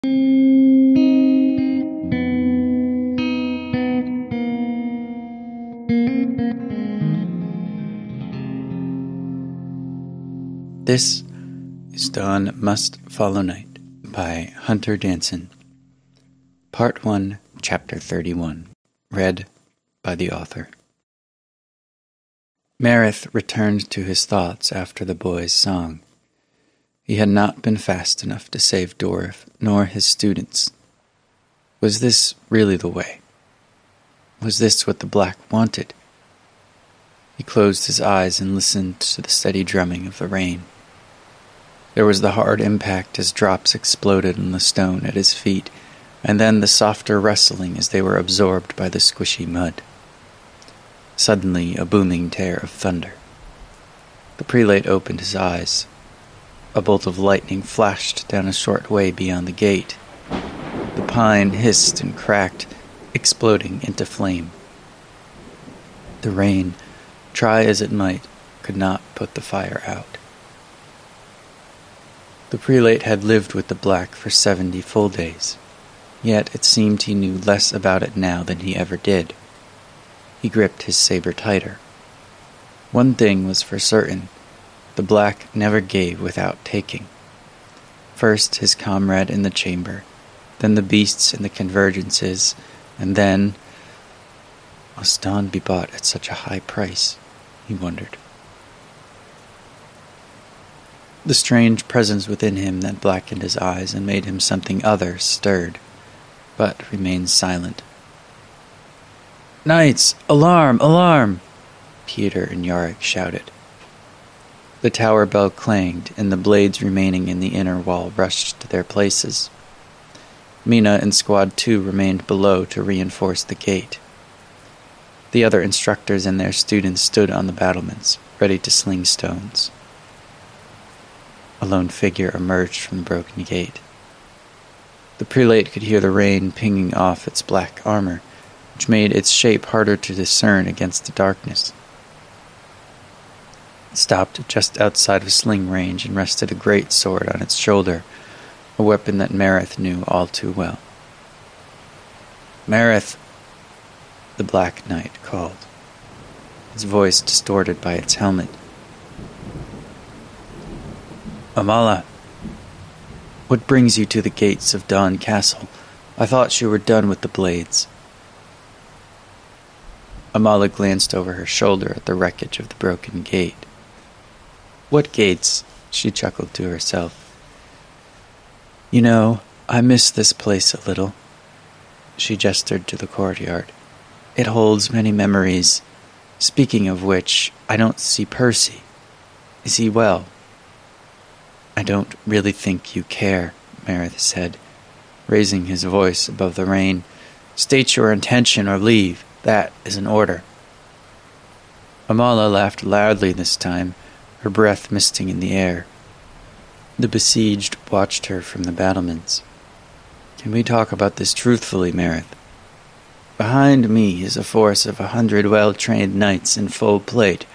This is Dawn Must Follow Night by Hunter Danson. Part 1, Chapter 31. Read by the author. Mareth returned to his thoughts after the boy's song. He had not been fast enough to save Dorif, nor his students. Was this really the way? Was this what the Black wanted? He closed his eyes and listened to the steady drumming of the rain. There was the hard impact as drops exploded on the stone at his feet, and then the softer rustling as they were absorbed by the squishy mud. Suddenly, a booming tear of thunder. The prelate opened his eyes. A bolt of lightning flashed down a short way beyond the gate. The pine hissed and cracked, exploding into flame. The rain, try as it might, could not put the fire out. The prelate had lived with the Black for 70 full days, yet it seemed he knew less about it now than he ever did. He gripped his saber tighter. One thing was for certain: the Black never gave without taking. First his comrade in the chamber, then the beasts in the convergences, and then... must Dawn be bought at such a high price? He wondered. The strange presence within him that blackened his eyes and made him something other stirred, but remained silent. "Knights! Alarm! Alarm!" Peter and Yarick shouted. The tower bell clanged, and the blades remaining in the inner wall rushed to their places. Mina and Squad 2 remained below to reinforce the gate. The other instructors and their students stood on the battlements, ready to sling stones. A lone figure emerged from the broken gate. The prelate could hear the rain pinging off its black armor, which made its shape harder to discern against the darkness. It stopped just outside of sling range and rested a great sword on its shoulder, a weapon that Mareth knew all too well. "Mareth!" the Black Knight called, its voice distorted by its helmet. "Amala, what brings you to the gates of Dawn Castle? I thought you were done with the blades." Amala glanced over her shoulder at the wreckage of the broken gate. "What gates?" she chuckled to herself. "You know, I miss this place a little." She gestured to the courtyard. "It holds many memories. Speaking of which, I don't see Percy. Is he well?" "I don't really think you care," Mareth said, raising his voice above the rain. "State your intention or leave. That is an order." Amala laughed loudly this time, her breath misting in the air. The besieged watched her from the battlements. "Can we talk about this truthfully, Mareth? Behind me is a force of 100 well-trained knights in full plate,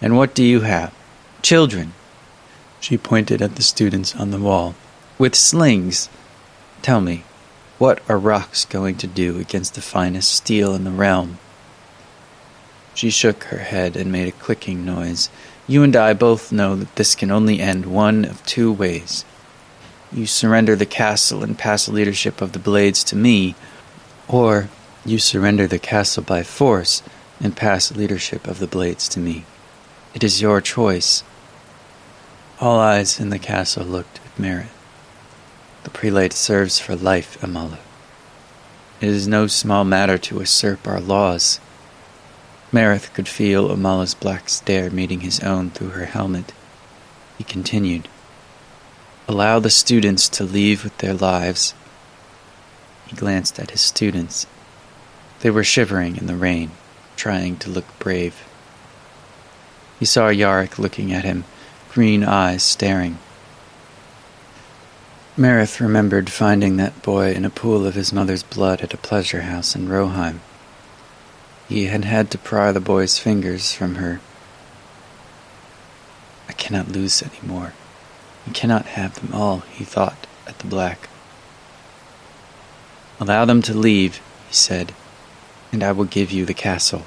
and what do you have? Children." She pointed at the students on the wall. "With slings. Tell me, what are rocks going to do against the finest steel in the realm?" She shook her head and made a clicking noise. "You and I both know that this can only end one of two ways. You surrender the castle and pass leadership of the blades to me, or you surrender the castle by force and pass leadership of the blades to me. It is your choice." All eyes in the castle looked at Mareth. "The prelate serves for life, Amala. It is no small matter to usurp our laws." Mareth could feel Amala's black stare meeting his own through her helmet. He continued, "Allow the students to leave with their lives." He glanced at his students. They were shivering in the rain, trying to look brave. He saw Yarick looking at him, green eyes staring. Mareth remembered finding that boy in a pool of his mother's blood at a pleasure house in Roheim. He had had to pry the boy's fingers from her. "I cannot lose any more. You cannot have them all," he thought at the Black. Allow them to leave, he said, and I will give you the castle.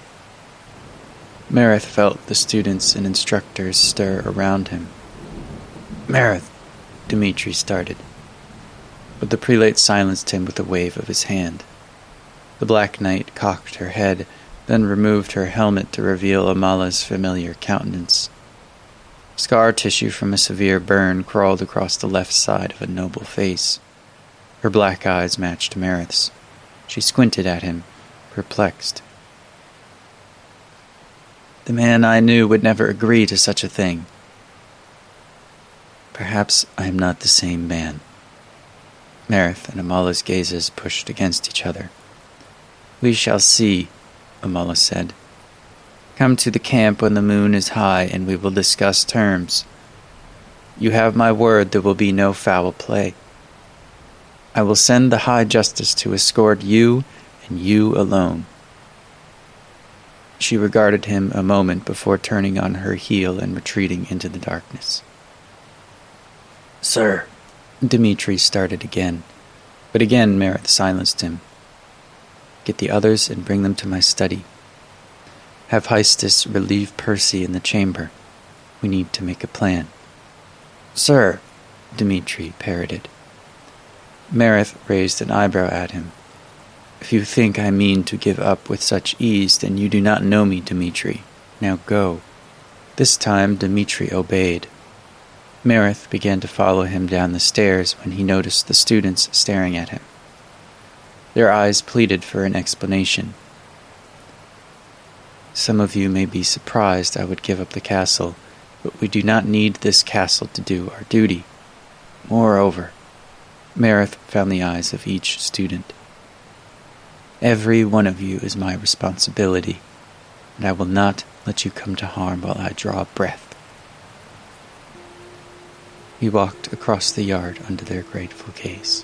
Mareth felt the students and instructors stir around him. Mareth, Dmitri started, but the prelate silenced him with a wave of his hand. The Black Knight cocked her head, then removed her helmet to reveal Amala's familiar countenance. Scar tissue from a severe burn crawled across the left side of a noble face. Her black eyes matched Mareth's. She squinted at him, perplexed. The man I knew would never agree to such a thing. Perhaps I am not the same man. Mareth and Amala's gazes pushed against each other. We shall see, Amala said. Come to the camp when the moon is high, and we will discuss terms. You have my word there will be no foul play. I will send the High Justice to escort you, and you alone. She regarded him a moment before turning on her heel and retreating into the darkness. Sir, Dmitri started again, but again Mareth silenced him. Get the others and bring them to my study. Have Hystus relieve Percy in the chamber. We need to make a plan. Sir, Dmitri parroted. Mareth raised an eyebrow at him. If you think I mean to give up with such ease, then you do not know me, Dmitri. Now go. This time Dmitri obeyed. Mareth began to follow him down the stairs when he noticed the students staring at him. Their eyes pleaded for an explanation. Some of you may be surprised I would give up the castle, but we do not need this castle to do our duty. Moreover, Mareth found the eyes of each student. Every one of you is my responsibility, and I will not let you come to harm while I draw breath. He walked across the yard under their grateful gaze.